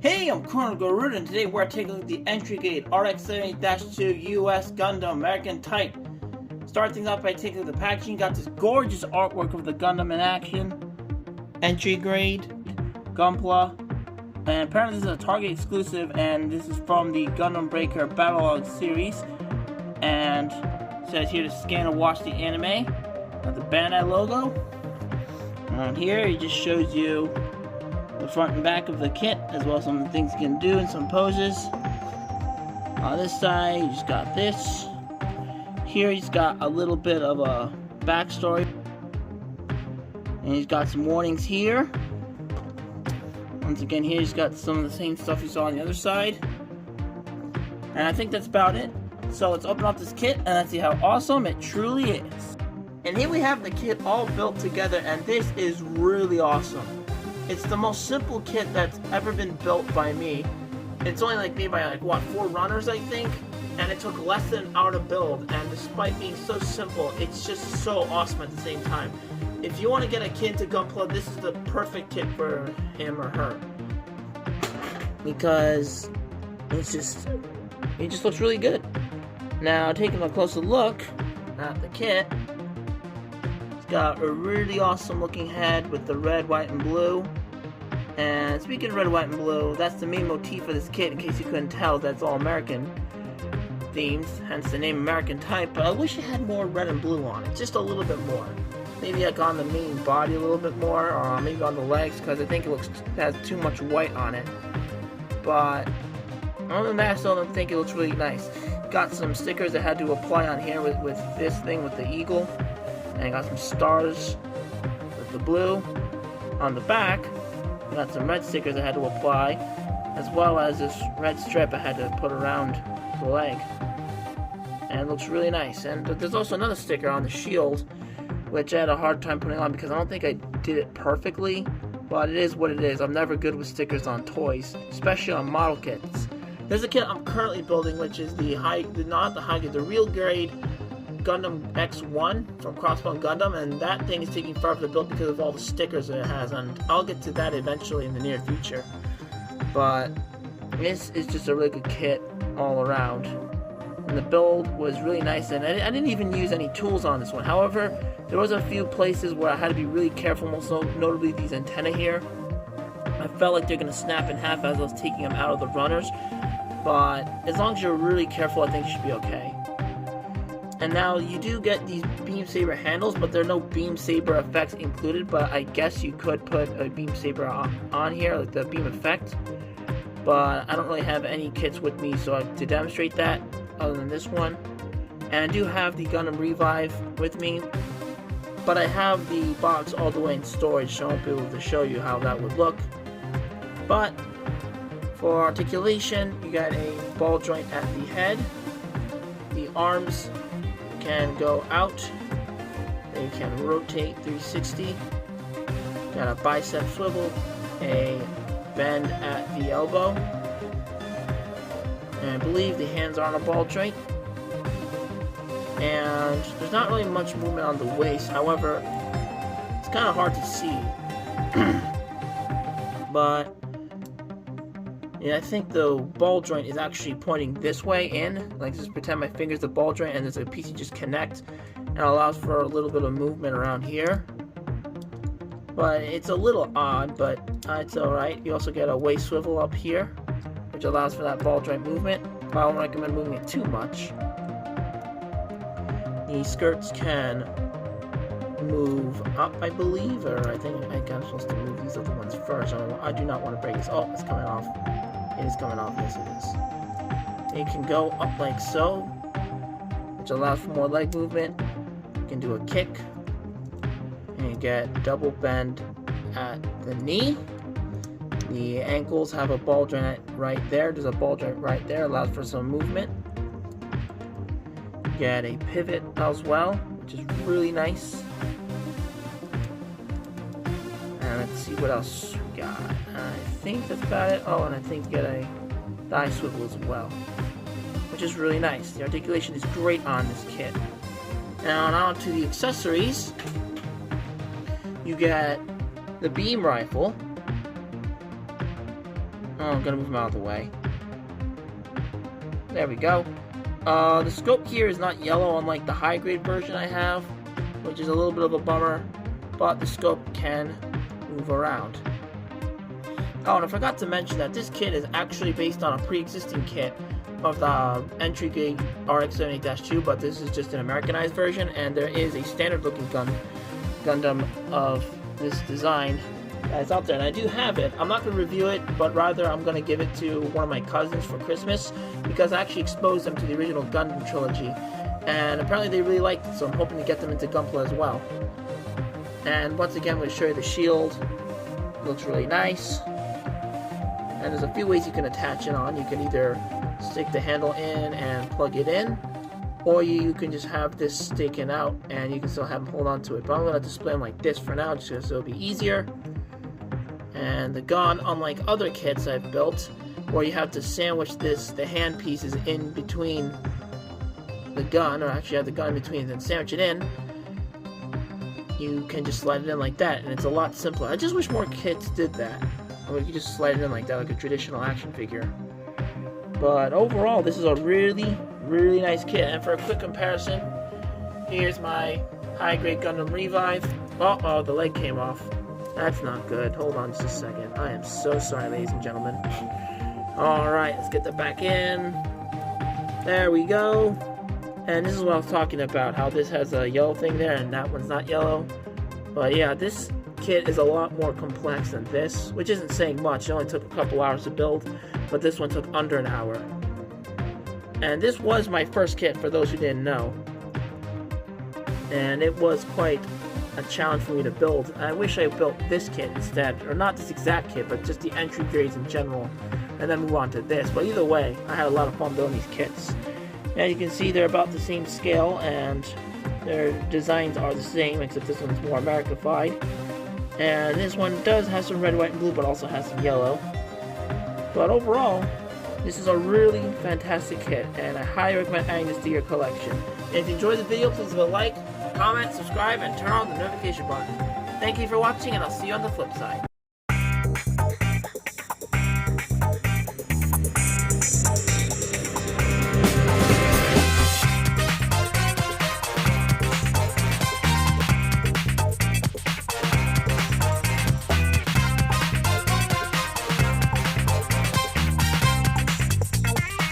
Hey, I'm Colonel Garuda, and today we're taking a look at the entry gate RX-78-2 US Gundam American type. Start things off by taking a look at the packaging. Got this gorgeous artwork of the Gundam in action. Entry grade, Gunpla, and apparently this is a Target exclusive, and this is from the Gundam Breaker Battlelog series. And it says here to scan and watch the anime. Got the Bandai logo. And here it just shows you the front and back of the kit, as well as some of the things you can do and some poses. On this side, you just got this. Here he's got a little bit of a backstory. And he's got some warnings here. Once again, here he's got some of the same stuff you saw on the other side. And I think that's about it. So let's open up this kit and let's see how awesome it truly is. And here we have the kit all built together, and this is really awesome. It's the most simple kit that's ever been built by me. It's only made by 4 runners, I think, and it took less than an hour to build, and despite being so simple, it's just so awesome at the same time. If you want to get a kid to Gunpla, this is the perfect kit for him or her, because it just looks really good. Now, taking a closer look at the kit, got a really awesome looking head with the red, white, and blue. And speaking of red, white, and blue, that's the main motif of this kit. In case you couldn't tell, that's all American themes, hence the name American type. But I wish it had more red and blue on it, just a little bit more. Maybe on the main body a little bit more, or maybe on the legs, because I think it has too much white on it. But other than that, I still don't think it looks really nice. Got some stickers I had to apply on here with this thing with the eagle. And I got some stars with the blue. On the back, I got some red stickers I had to apply, as well as this red strip I had to put around the leg. And it looks really nice. And there's also another sticker on the shield, which I had a hard time putting on because I don't think I did it perfectly. But it is what it is. I'm never good with stickers on toys, especially on model kits. There's a kit I'm currently building, which is the real grade Gundam X1 from Crossbone Gundam, and that thing is taking forever to build because of all the stickers that it has, and I'll get to that eventually in the near future. But this is just a really good kit all around, and the build was really nice, and I didn't even use any tools on this one. However, there was a few places where I had to be really careful, most notably these antennae here. I felt like they're going to snap in half as I was taking them out of the runners, but as long as you're really careful, I think you should be okay. And now you do get these beam saber handles, but there are no beam saber effects included, but I guess you could put a beam saber on here, like the beam effect. But I don't really have any kits with me to demonstrate that, other than this one. And I do have the Gundam Revive with me, but I have the box all the way in storage, so I won't be able to show you how that would look. But for articulation, you got a ball joint at the head. The arms can go out, they can rotate 360, got a bicep swivel, a bend at the elbow, and I believe the hands are on a ball joint, and there's not really much movement on the waist. However, it's kind of hard to see. But yeah, I think the ball joint is actually pointing this way in. Just pretend my finger's the ball joint and there's a piece you just connect, and it allows for a little bit of movement around here. But it's a little odd, but it's alright. You also get a waist swivel up here, which allows for that ball joint movement, but I don't recommend moving it too much. The skirts can move up, I believe, or I think I'm supposed to move these other ones first. I do not want to break this. Oh, it's coming off. It is coming off. Yes, it is. It can go up like so, which allows for more leg movement. You can do a kick, and you get double bend at the knee. The ankles have a ball joint right there. There's a ball joint right there. Allows for some movement. You get a pivot as well, which is really nice. And let's see what else we got. I think that's about it. Oh, and I think you get a thigh swivel as well, which is really nice. The articulation is great on this kit. Now on to the accessories. You get the beam rifle, Oh, I'm gonna move him out of the way. There we go. The scope here is not yellow unlike the high grade version I have, which is a little bit of a bummer, but the scope can move around. Oh, and I forgot to mention that this kit is actually based on a pre-existing kit of the entry grade RX-78-2, but this is just an Americanized version, and there is a standard looking Gundam of this design that's out there, and I do have it. I'm not going to review it, but rather I'm going to give it to one of my cousins for Christmas, because I actually exposed them to the original Gundam trilogy, and apparently they really liked it, so I'm hoping to get them into Gunpla as well. And once again, I'm going to show you the shield. It looks really nice. And there's a few ways you can attach it on. You can either stick the handle in and plug it in, or you can just have this sticking out and you can still have them hold on to it. But I'm going to display them like this for now, just so it'll be easier. And the gun, unlike other kits I've built, where you have to sandwich the hand pieces in between the gun, or actually have the gun in between and then sandwich it in, you can just slide it in like that, and it's a lot simpler. I just wish more kits did that. Or you could just slide it in like that, like a traditional action figure. But overall, this is a really, really nice kit. And for a quick comparison, here's my high-grade Gundam Revive. Uh-oh, the leg came off. That's not good. Hold on just a second. I am so sorry, ladies and gentlemen. Alright, let's get that back in. There we go. And this is what I was talking about, how this has a yellow thing there and that one's not yellow. But yeah, this kit is a lot more complex than this, which isn't saying much. It only took a couple hours to build, but this one took under an hour. And this was my first kit, for those who didn't know. And it was quite a challenge for me to build. I wish I built this kit instead, or not this exact kit, but just the entry grades in general, and then move on to this. But either way, I had a lot of fun building these kits. And you can see they're about the same scale, and their designs are the same, except this one's more Americanified. And this one does have some red, white, and blue, but also has some yellow. But overall, this is a really fantastic kit, and I highly recommend adding this to your collection. And if you enjoyed the video, please leave a like, comment, subscribe, and turn on the notification button. Thank you for watching, and I'll see you on the flip side.